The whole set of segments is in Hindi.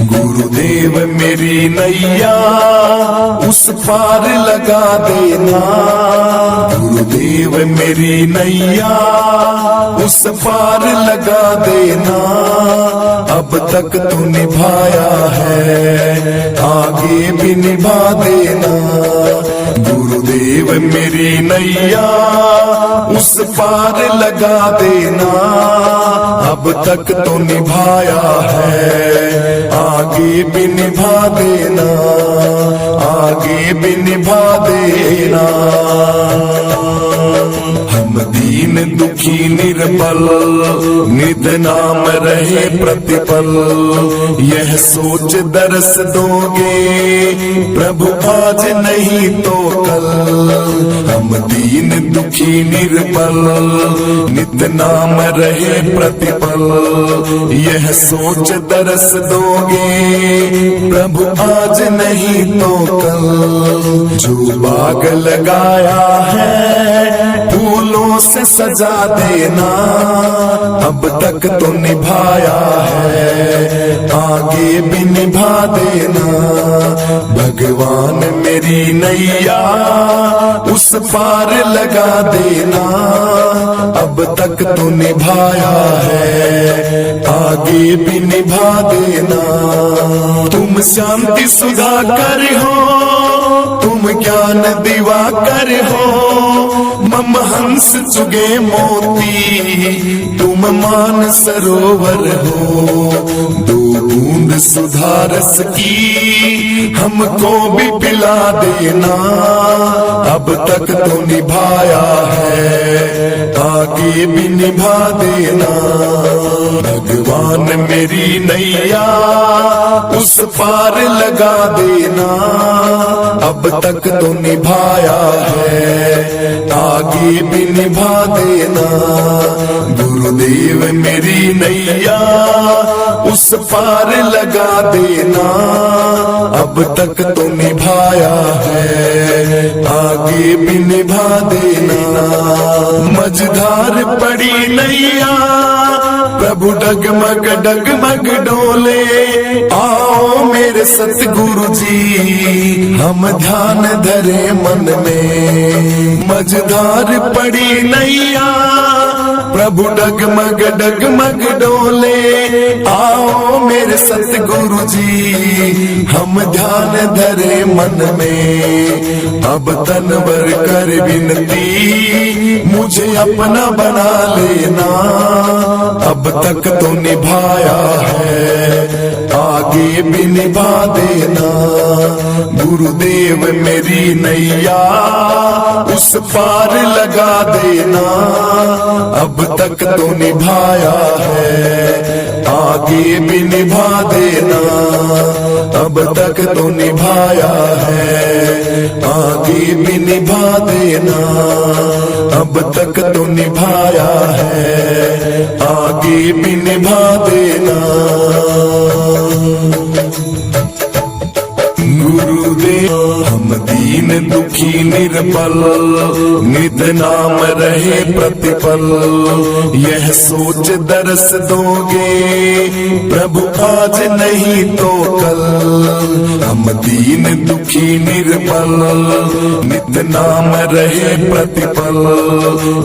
गुरुदेव मेरी नैया उस पार लगा देना। गुरुदेव मेरी नैया उस पार लगा देना। अब तक तू निभाया है, आगे भी निभा देना। गुरुदेव मेरी नैया उस पार लगा देना। अब तक तो निभाया है, आगे भी निभा देना, आगे भी निभा देना। हम दीन दुखी निर्बल नित नाम रहे प्रतिपल। यह सोच दरस दोगे प्रभु आज नहीं तो कल। हम दीन दुखी निर्बल नित नाम रहे प्रतिपल। यह सोच दरस दोगे प्रभु आज नहीं तो कल। जो बाग लगाया है फूलों से सजा देना। अब तक तो निभाया है, आगे भी निभा देना। भगवान मेरी नैया उस पार लगा देना। अब तक तो निभाया है, आगे भी निभा देना। तुम शांति सुधाकर हो, तुम ज्ञान दिवाकर हो। मम हंस चुगे मोती, तुम मान सरोवर हो। दो बूंद सुधारस की हमको भी पिला देना। अब तक तो निभाया है, आगे भी निभा देना। भगवान मेरी नैया उस पार लगा देना। अब तक तो निभाया है, आगे भी निभा देना। गुरुदेव मेरी नैया उस पार लगा देना। अब तक तो निभाया है, आगे भी निभा देना। मझधार पड़ी नैया प्रभु डगमग डगमग डोले। आओ मेरे सतगुरु जी हम ध्यान धरे मन में। मझधार पड़ी नैया प्रभु डगमग डगमग डोले। आओ मेरे सतगुरु जी हम ध्यान धरे मन में। अब तनवर कर विनती मुझे अपना बना लेना। अब तक तो निभाया है, आगे भी निभा देना। गुरुदेव मेरी नैया उस पार लगा देना। अब तक तो निभाया है, आगे भी निभा देना। अब तक तो निभाया है, आगे भी निभा देना। अब तक तो निभाया है, आगे भी निभा देना। गुरुदेव हम दीन दुखी निर्बल नित नाम रहे प्रतिपल। यह सोच दरस दोगे प्रभु आज नहीं तो कल। हम दीन दुखी निर्बल नित नाम रहे प्रतिपल।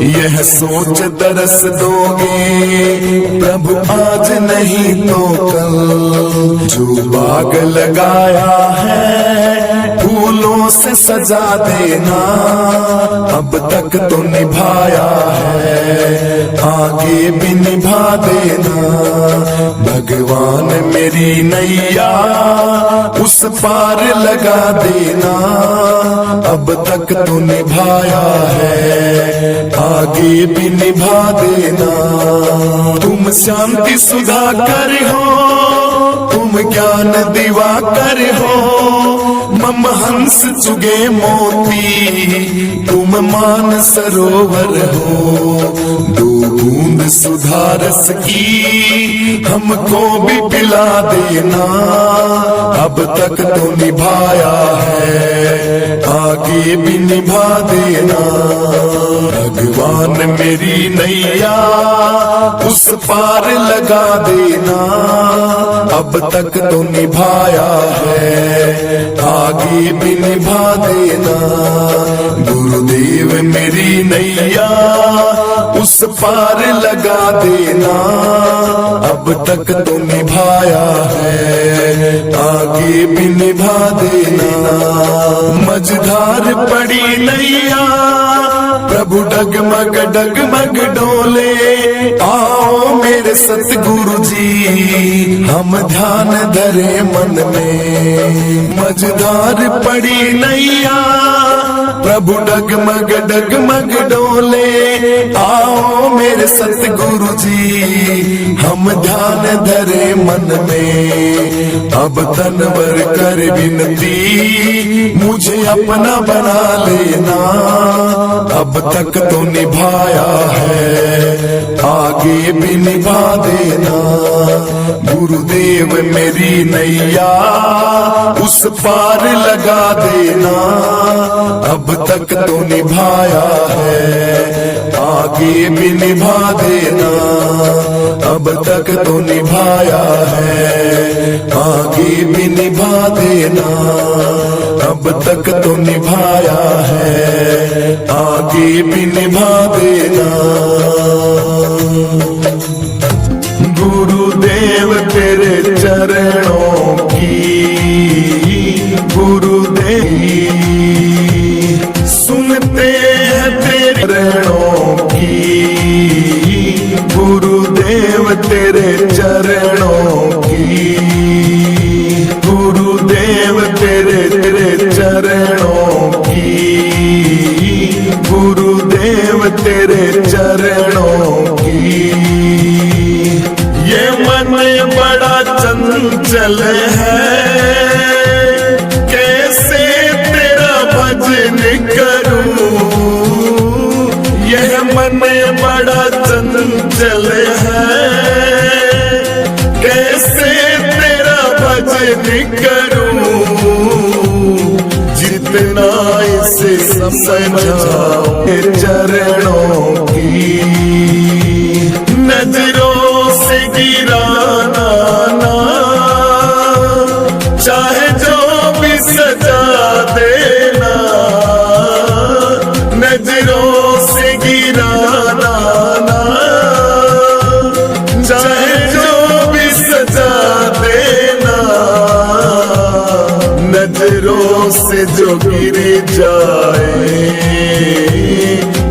यह सोच दरस दोगे प्रभु आज नहीं तो कल। जो बाग लगाया है फूलों से सजा देना। अब तक तो निभाया है, आगे भी निभा देना। भगवान मेरी नैया उस पार लगा देना। अब तक तो निभाया है, आगे भी निभा देना। तुम शांति सुधाकर हो, तुम ज्ञान दिवाकर हो। मम हंस चुगे मोती, तुम मान सरोवर हो। दो बूंद सुधा रस की हमको भी पिला देना, अब तक तो निभाया है, आगे भी निभा देना। भगवान मेरी नैया उस पार लगा देना, अब तक तो निभाया है, आगे भी निभा देना। गुरुदेव मेरी नैया उस पार लगा देना, अब तक तो निभाया है, आगे भी निभा देना। मझधार पड़ी नैया प्रभु डगमग डगमग डोले, आओ मेरे सतगुरु जी हम ध्यान धरे मन में। मझधार पड़ी नैया प्रभु डगमग डगमग डोले, आओ मेरे सतगुरु जी हम ध्यान धरे मन में। अब तनवर कर विनती मुझे अपना बना लेना, अब तक तो निभाया है, आगे भी निभा देना। गुरुदेव मेरी नैया उस पार लगा देना, अब तक तो निभाया है, आगे भी निभा देना। अब तक तो निभाया है, आगे भी निभा देना। अब तक तो निभाया है, आगे भी निभा देना। गुरुदेव तेरे चरणों की, गुरुदेव सुनते हैं तेरे चरणों की, गुरुदेव तेरे चरणों की, गुरुदेव तेरे चरणों की, गुरुदेव तेरे चरणों की। ये मन बड़ा चंचल है, कैसे तेरा भजन करूं। यह मन बड़ा चंचल है, कैसे तेरा भजन करूं। जितना इसे समझाओ चरणों की, नजरों से गिराना ना, चाहे जो भी सजा देना। नजरों से गिराना ना, चाहे जो भी सजा देना। नजरों से जो गिर जाए,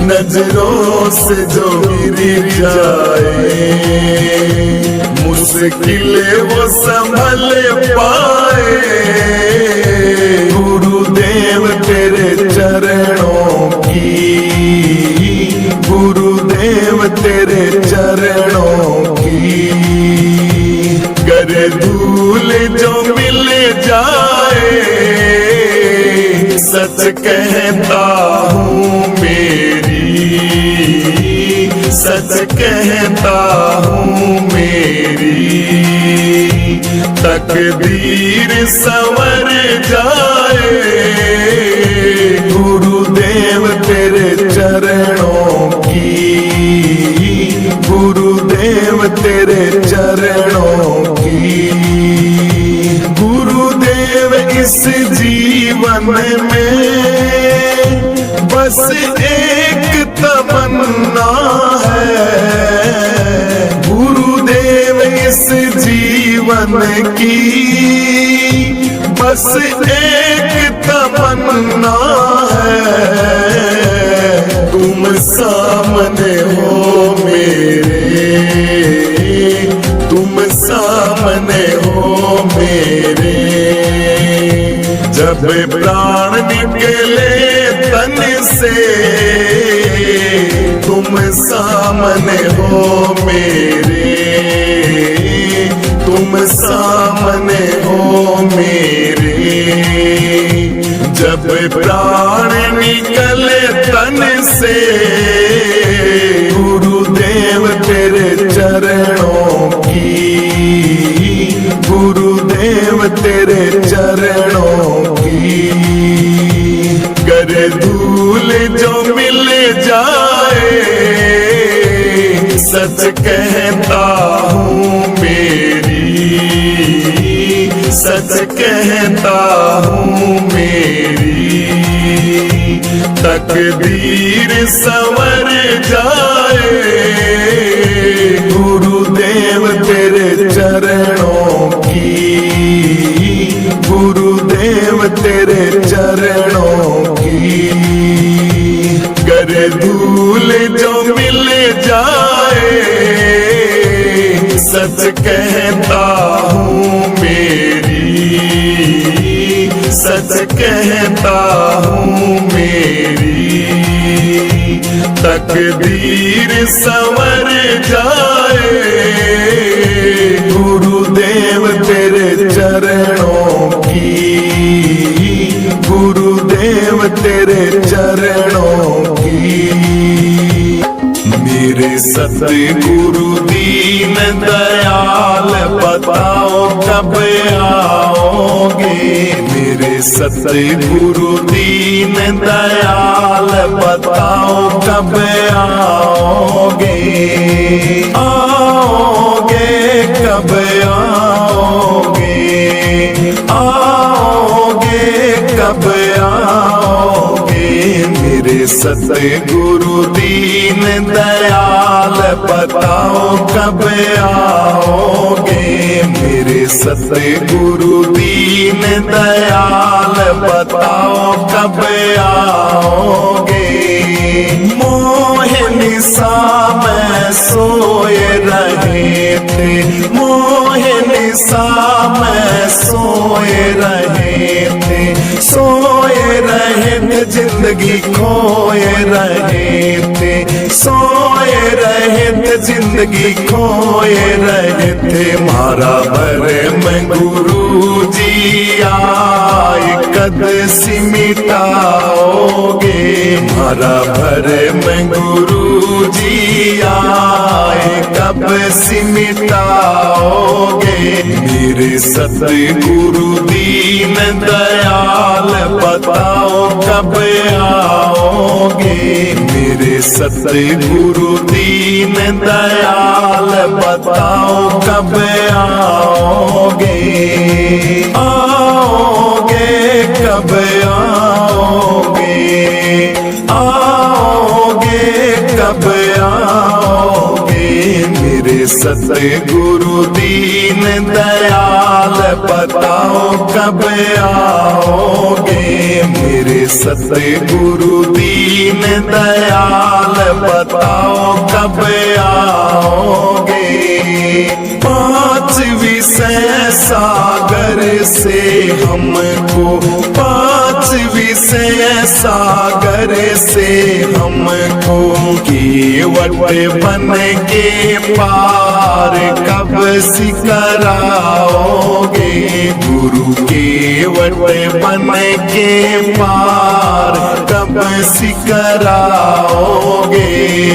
नजरों से जो गिर जाए, मुश्किल वो संभल पाए। गुरुदेव तेरे चरणों की, गुरुदेव तेरे चरणों की। गर धूल जो मिल जाए, सच कहता हूँ मेरी, सच कहता हूँ मेरी। तकदीर संवर जाए, गुरुदेव तेरे चरणों की, गुरुदेव तेरे चरणों की। गुरुदेव इस जीवन में बस एक तमन्ना है। गुरुदेव इस जीवन की बस एक तमन्ना है। तुम सामने हो मेरे, तुम सामने हो मेरे। जब प्राण निकले तन से, तुम सामने हो मेरे, तुम सामने हो मेरे। प्राण निकले तन से, गुरुदेव तेरे चरणों की, गुरुदेव तेरे चरणों की। गर धूल जो मिल जाए, सच कहता हूँ मेरी, सच कहता हूँ मेरी। तकदीर संवर जाए, गुरुदेव तेरे चरणों की, गुरुदेव तेरे चरणों की। गर धूल जो मिल जाए, सच कहता हूँ मेरी, सच कहता हूँ मेरी। तकदीर संवर जाए, गुरुदेव तेरे चरणों की, गुरुदेव तेरे चरणों की। मेरे सतगुरु दीन दयाल बताओ कब आओगे, मेरे सतगुरु दीन दयाल बताओ कब आओगे, आओगे कब आओगे, आओगे कब आओगे। मेरे सतगुरु दीन दयाल बताओ कब आओगे, मेरे सतगुरु दीन दयाल बताओ कब आओगे। मोहिनी सा में सोए रहे थे, मोहिनी सा में सोए रहे थे, सोए रहे थे जिंदगी खोए रहे थे, सोए रहे थे जिंदगी खोए रहे थे। मारा भरे में गुरु जी आए कद सिमिटाओगे, मारा भरे में गुरु जी आए कब सिमिटाओगे। मेरे सतगुरु दीन दयाल बताओ कब आओगे, मेरे सतगुरु दीन दयाल बताओ कब आओगे, आओगे कब आओगे, आओगे कब आओगे। मेरे सतगुरु दीन दयाल बताओ कब आओगे, मेरे सतगुरु दीन दयाल बताओ कब आओगे। पांच विषय सागर से हमको, पांच विषय सागर से हमको, केवट बन के पार कब सिकराओगे, गुरु केवट बन के पार कब सिकराओगे।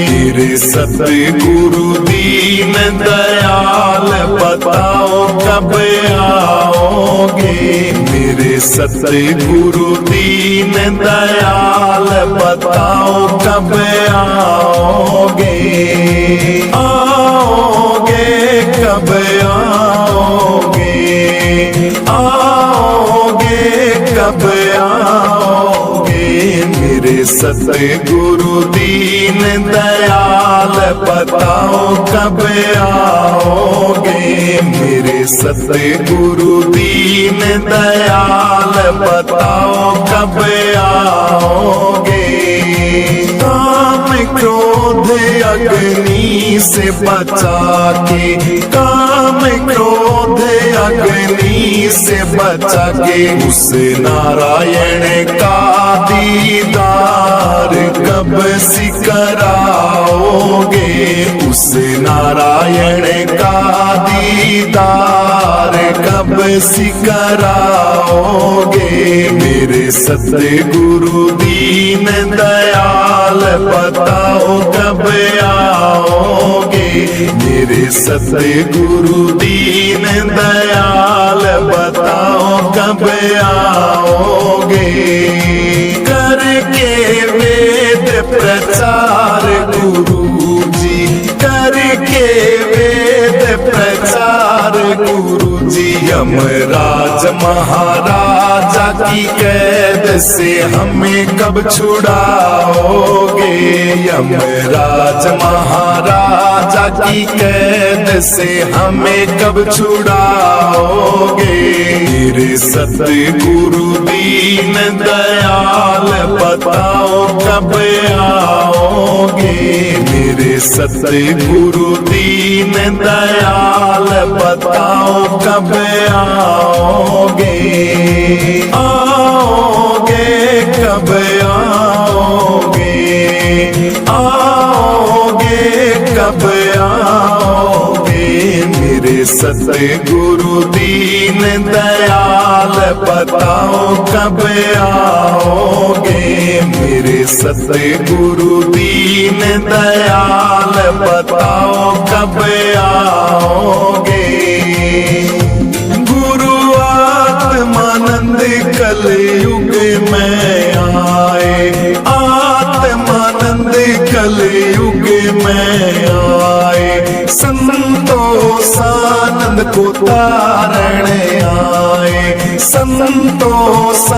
मेरे सतगुरु दीन दयाल बताओ कब आओगे, मेरे सतगुरु दीन दयाल बताओ कब आओगे, आओगे कब आओगे, आओगे कब आओगे। मेरे सतगुरु दीन दयाल बताओ कब आओगे, मेरे सतगुरु दीन दयाल बताओ कब आओगे। काम क्रोध अग्नि से बचा के, काम क्रोध अग्नि से बचा के, उस नारायण का दीदार कब सिकराओगे, उस नारायण का दीदार कब सिकराओगे। मेरे सतगुरु दीन दयाल बताओ कब आओगे। मेरे सतगुरु दीन दयाल बताओ कब आओगे। करके वेद प्रचार गुरु जी, करके वेद प्रचार गुरु जी। यमराज महाराजा की कैद से हमें कब छुड़ाओगे। यमराज महाराजा की कैद से हमें कब छुड़ाओगे। मेरे सतगुरु दीन दयाल बताओ कब आओगे। मेरे सतगुरु दीन दयाल बताओ कब आओगे। आओगे कब आओगे। आओगे कब आओगे। मेरे सतगुरु दीन दयाल बताओ कब आओगे। मेरे सतगुरु दीन दयाल बताओ कब आओगे। गुरु आत्मानंद कलयुग में आए। आत्मानंद कलयुग में आए। संतोषानंद को तारने आए। संतोषानंद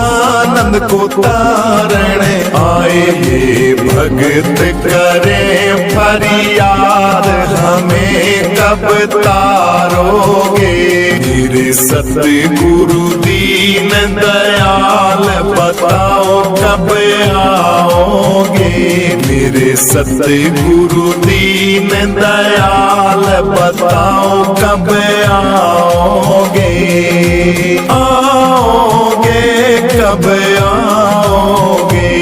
को तारने आए। ये भगत करे फरियाद हमें कब तारोगे। मेरे सतगुरु दीन दयाल बताओ कब आओगे। मेरे सतगुरु दीन दयाल बताओ कब आओगे। आओगे कब आओगे।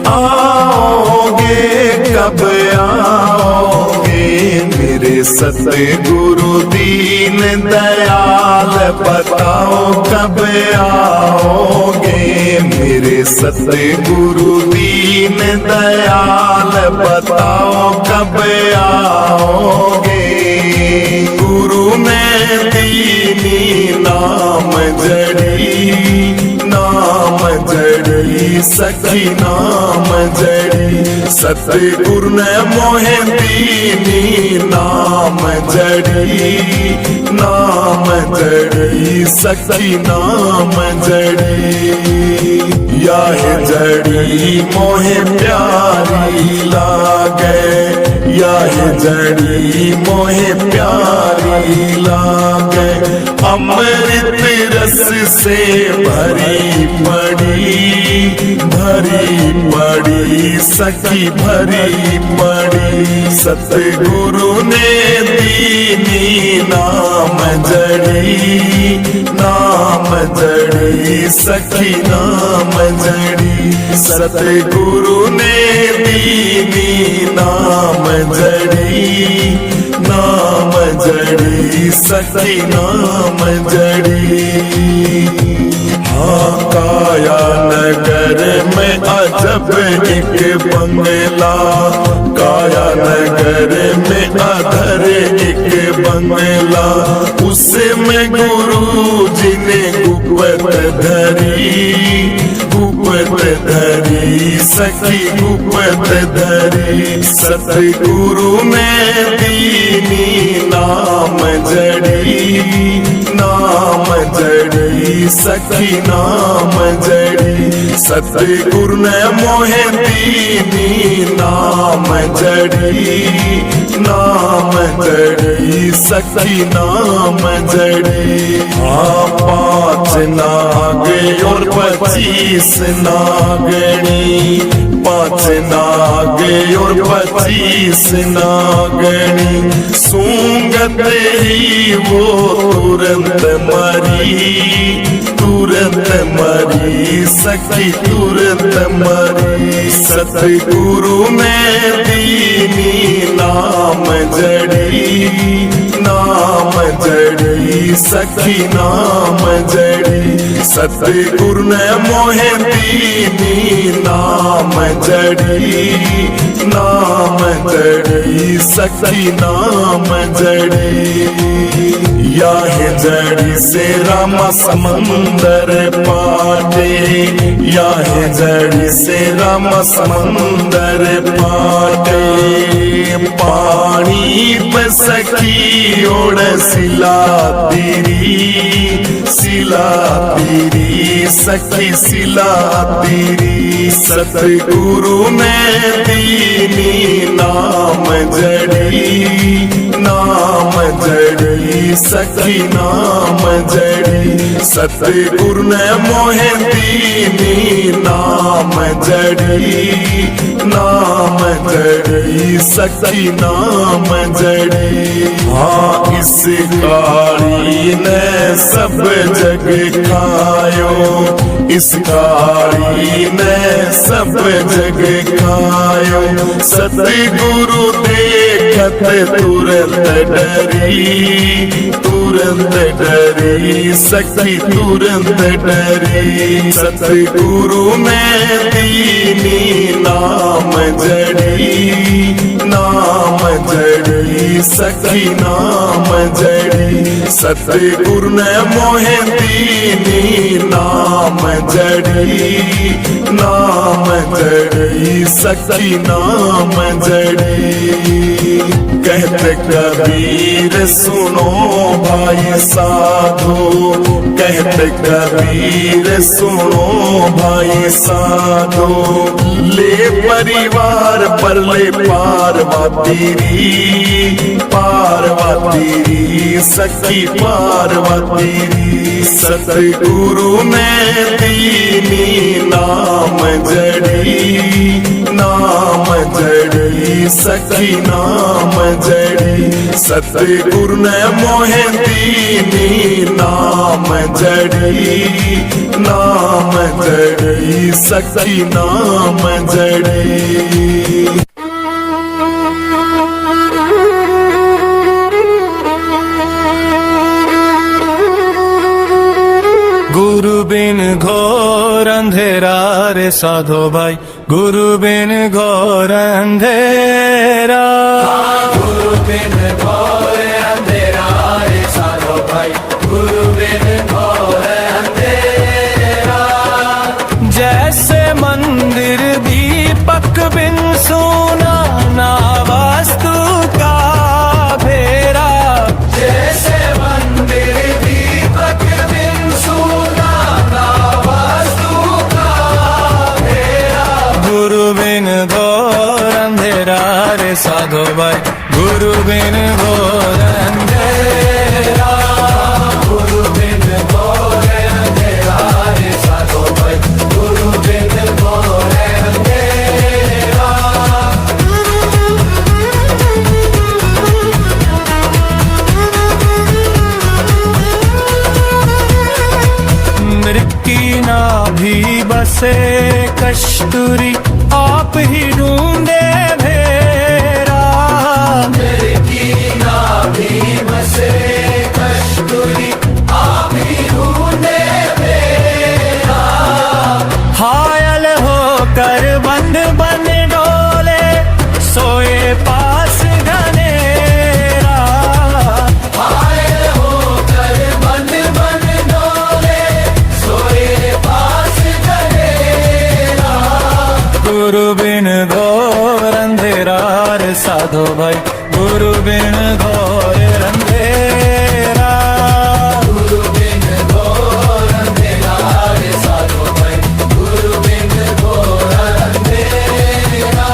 आओगे कब आओगे। मेरे सतगुरु दीन दयाल बताओ कब आओगे। मेरे सतगुरु दीन दयाल बताओ कब आओगे। गुरु ने दीनी नाम जड़ी, नाम जड़ी सखी नाम जड़ी। सतगुरु ने मोहे दीनी नाम जड़ी, नाम जड़ी सखी नाम जड़ी। यह जड़ी मोहे प्यारी लागे। यह जड़ी मोहे प्यारी लागे। अमृत रस से भरी पड़ी, भरी पड़ी सखी भरी पड़ी। सतगुरु ने दीनी नाम जड़ी, नाम जड़ी सखी नाम जड़ी। सतगुरु ने दीनी नाम जड़ी, नाम जड़ी सखी नाम जड़ी। हाँ काया नगर में अजब एक बंगला। काया नगर में अधर एक बंगला। उसमें गुरु जी ने गुप्त धरी, गुप्त धरी सखी गुप्त धरी। सतगुरु ने दीनी नाम जड़ी, नाम जड़ी सखी नाम जड़ी। सतगुरु ने मोहे दीनी नाम जड़ी, नाम जड़ी सखी नाम जड़ी। हाँ 5 नाग और 25 नागणी। 5 नाग और 25 नागणी। सूंघत ही वो तुरंत मरी, तुरंत मरी सखी तुरंत मरी। सतगुरु ने दीनी नाम जड़ी, नाम नाम जड़ी सखी नाम जड़ी सतगुरु ने मोहे दीनी नाम जड़ी सखी नाम जड़ी याह जड़ी से राम समंदर पाटे याह जड़ी से राम समंदर पाटे पानी पे सखी ओढ़ सिला तेरी सखी सिला तेरी सतगुरु ने दीनी नाम जड़ी सखी नाम जड़ी सतगुरु ने मोहे दीनी नाम जड़ी सखी नाम जड़ी हाँ इस काली ने सब जग खायो इस काली ने सब जग खायो सतगुरु देखत तुरंत डरी सखी तुरंत डरी सतगुरु ने दीनी नाम जड़ी सखी नाम जड़ी सतगुरु ने मोहे दीनी नाम जड़ी सखी नाम जड़ी कहते कबीर सुनो भाई साधो कहते कबीर सुनो भाई साधो ले परिवार पर ले पार्वती सखी पार्वती सतगुरु ने दीनी नाम जड़ी सखी नाम जड़ी सतगुरु ने मोहे दीनी नाम जड़ी सखी नाम जड़ी गुरु बिन घोर अंधेरा रे साधो भाई गुरु बिन घोर अंधेरा गुरु बिन घोर अंधेरा रे साधो भाई गुरु बिन घोर अंधेरा जैसे मंदिर दीपक बिन सोना ना वास्तु का फेरा जैसे मंदिर दीपक बिन सोना ना वास्तु का फेरा गुरु बिन घोर अंधेरा रे साधो भाई गुरु बिन घोर अंधेरा गुरु बिन घोर अंधेरा रे साधो भाई गुरु बिन घोर अंधेरा मृत्यु नाभि बसे कस्तूरी आप ही ढूंढे भेरा की नाभि बसे कस्तूरी आप ही ढूंढे मेरा हायल होकर बंद बन डोले सोए पास घनेरा आए होकर बन बन डोले सोए पास करेरा गुरु बिन घोर अंधेरा रे साधो भाई गुरु बिन घोर अंधेरा गुरु बिन घोर अंधेरा रे साधो भाई गुरु बिन घोर अंधेरा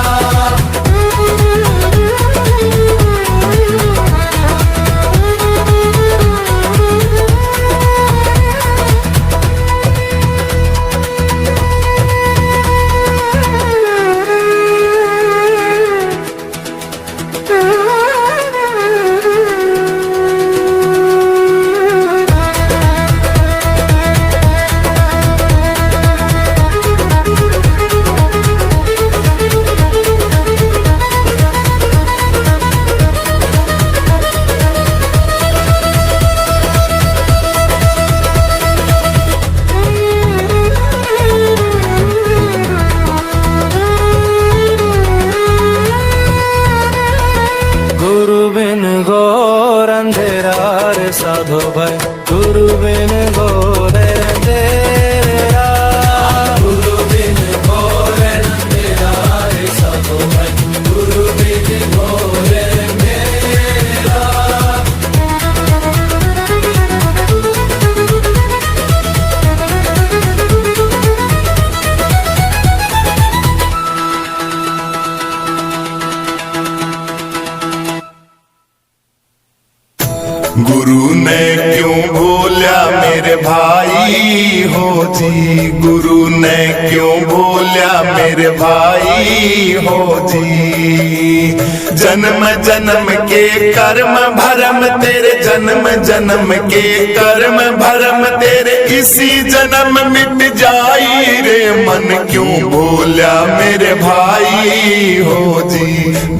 बोलिया मेरे भाई हो जी, गुरु ने क्यों बोलिया मेरे भाई हो जी। जन्म जन्म के कर्म भरम तेरे, जन्म जन्म के कर्म भरम तेरे, इसी जन्म मिट जाई रे मन क्यों बोलिया मेरे भाई हो जी।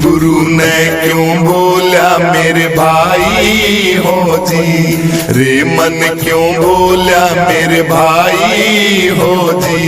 गुरु ने क्यों बोलिया मेरे भाई हो जी, रे मन क्यों बोलिया मेरे भाई हो जी।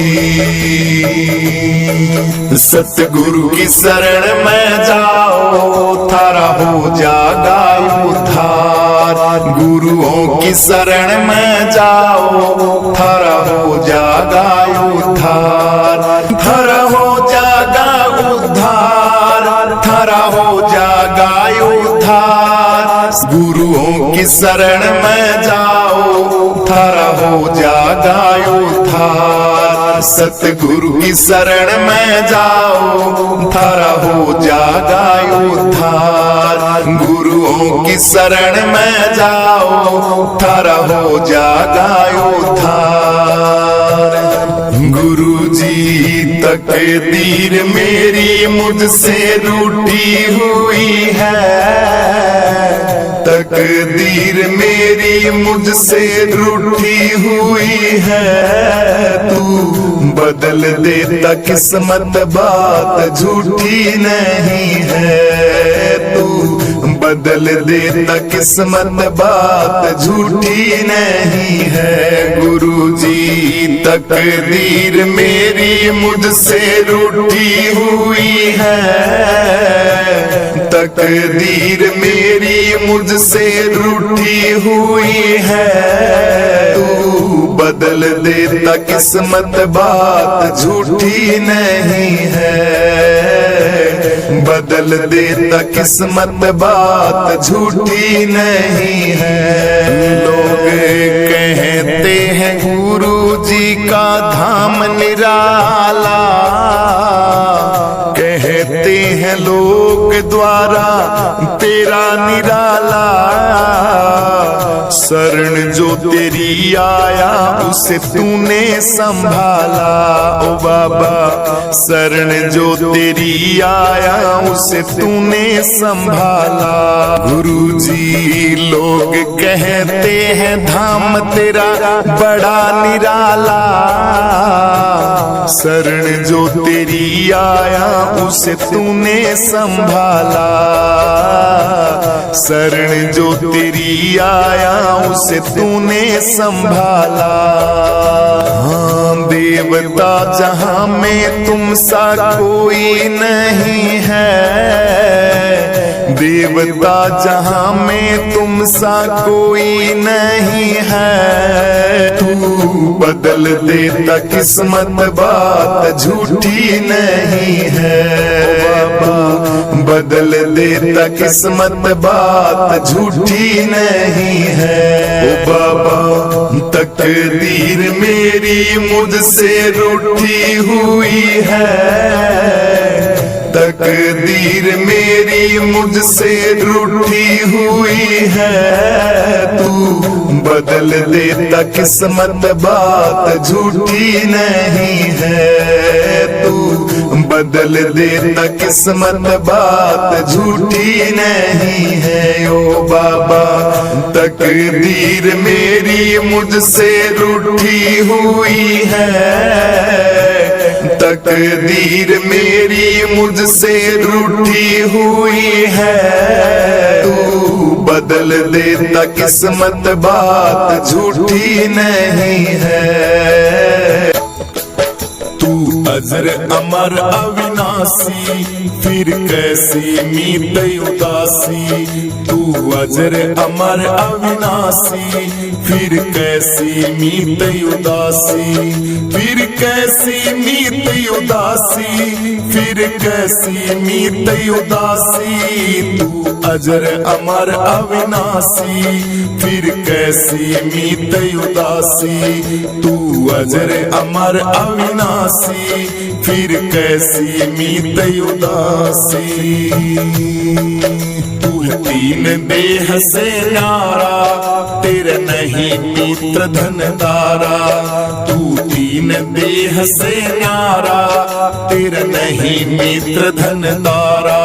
सतगुरु की शरण में जाओ थारा हो जागा उद्धार, गुरुओं की शरण में जाओ थारा हो जागा उद्धार, थारा हो जागा उद्धार, थारा हो जागा उद्धार। गुरुओं की शरण में जाओ थारा हो जागा उद्धार, सतगुरु की शरण में जाओ थारा हो जागा उद्धार, गुरुओं की शरण में जाओ थारा हो जागा उद्धार। गुरु जी तकदीर मेरी मुझसे रूठी हुई है, तकदीर मेरी मुझसे रूठी हुई है, तू बदल देता किस्मत बात झूठी नहीं है, तू बदल देता किस्मत बात झूठी नहीं है। गुरु जी तकदीर मेरी मुझसे रूठी हुई है, तकदीर मेरी मुझसे रूठी हुई है, तू बदल देता किस्मत बात झूठी नहीं है, बदल देता किस्मत बात झूठी नहीं है। लोग कहते हैं गुरु जी का धाम निराला, कहते हैं लोग द्वारा तेरा निराला, शरण जो तेरी आया उसे तूने संभाला ओ बाबा, शरण जो तेरी आया उसे तूने संभाला। गुरु जी लोग कहते हैं धाम तेरा बड़ा निराला, शरण जो तेरी आया उसे तूने संभाला, शरण जो तेरी आया उसे तूने संभाला। हाँ देवता जहां में तुम सा कोई नहीं है, देवता जहां में तुम सा कोई नहीं है, तू बदल देता किस्मत बात झूठी नहीं है, बदल देता किस्मत बात झूठी नहीं है। ओ बाबा तकदीर मेरी मुझसे रूठी हुई है, तकदीर मेरी मुझसे रूठी हुई है, तू बदल देता किस्मत बात झूठी नहीं है, तू बदल देता किस्मत बात झूठी नहीं है। ओ बाबा तकदीर मेरी मुझसे रूठी हुई है, तकदीर मेरी मुझसे रूठी हुई है, तू बदल देता किस्मत बात झूठी नहीं है। तू अजर अमर अविनाशी फिर कैसी मीत उदासी, तू अजर अमर अविनाशी फिर कैसी मीत उदासी, फिर कैसी मीत उदासी, फिर कैसी मीत उदासी, तू अजर अमर अविनाशी फिर कैसी मीत उदासी, तू अजर अमर अविनाशी फिर कैसी मीत उदासी। तू है तीन देह से न्यारा, तेरे नहीं मित्र धनदारा। तू तीन देह से न्यारा, तेरे नहीं मित्र धनदारा।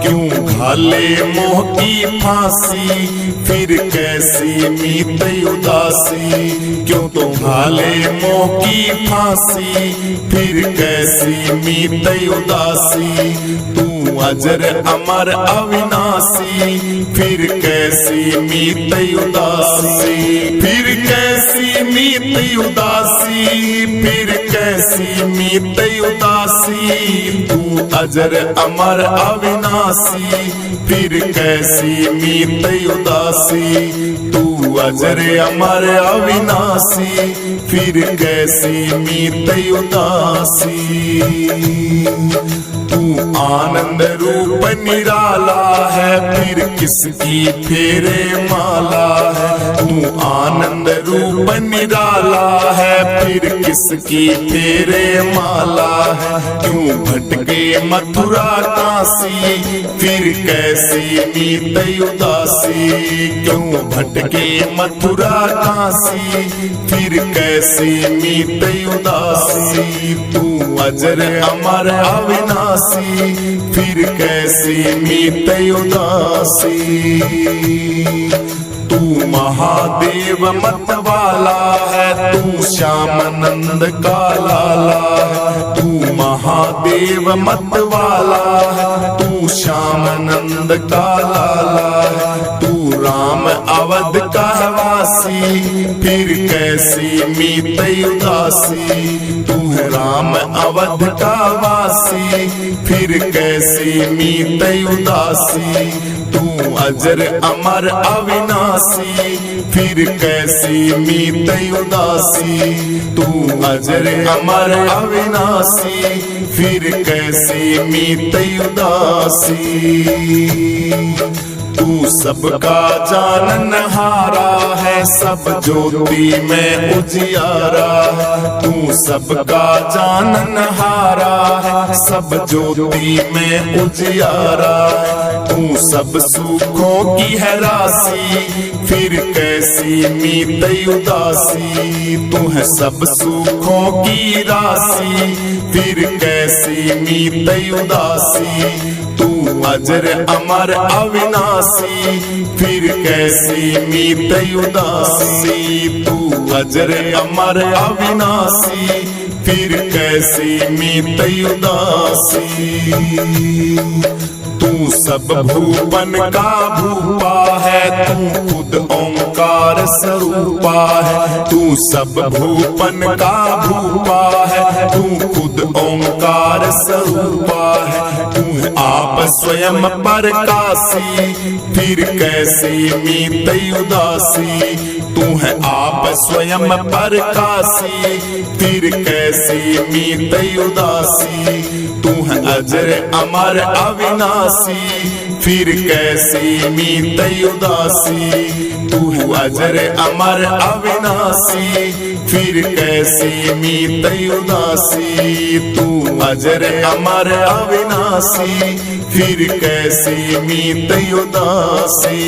क्यों घाले मोह की फांसी, फिर कैसी मीत उदासी। क्यों तो घाले मोह की फांसी, फिर कैसी मीत उदासी। तू अजर अमर अविनाशी, फिर कैसी मीत उदासी। फिर कैसी मीत उदासी, फिर कैसी मीत उदासी। तू अजर अमर अविनाशी, फिर कैसी मीत उदासी। तू अजर अमर अविनाशी, फिर कैसी मीत उदासी। तू आनंद रूप निराला है, फिर किसकी फेरे माला है। तू आनंद रूप निराला है, फिर किसकी फेरे माला है। क्यों भटके मथुरा काशी, फिर कैसी मीत उदासी। क्यों भटके मथुरा काशी, फिर कैसी मीत उदासी। तू अजर अमर अविनाशी, फिर कैसी मीत उदासी। तू महादेव मत वाला है, तू श्यामानंद का लाला है। तू महादेव मत वाला है, तू श्यामानंद का लाला है। तू राम अवध का वासी, फिर कैसी मीत उदासी। तू है राम अवध का वासी, फिर कैसी मीत उदासी। तू अजर अमर अविनाशी, फिर कैसी मीत उदासी। तू अजर अमर अविनाशी, फिर कैसी मीत उदासी। तू सबका जाननहारा है, सब ज्योति में उजियारा है। तू सबका जाननहारा है, सब ज्योति में उजियारा है। तू सब सुखों की है राशि, फिर कैसी मीत उदासी। तू है सब सुखों की राशि, फिर कैसी मीत उदासी। तू अजर अमर अविनाशी, फिर कैसी मीत उदासी। तू अजर अमर अविनाशी, फिर कैसी मीत उदासी। तू सब भूपन का भूपा है, तू खुद ओंकार स्वरूपा है। तू सब भूपन का भूपा है, तू खुद ओंकार स्वरूपा है। तू है आप स्वयं प्रकाशी, फिर कैसी मीत उदासी। तू है आप स्वयं प्रकाशी, फिर कैसी मीत उदासी। तू है अजर अमर अविनाशी, फिर कैसी मीत उदासी। तू है अजर अमर अविनाशी, फिर कैसी मीत उदासी। तू अजर अमर अविनाशी, फिर कैसी मीत उदासी।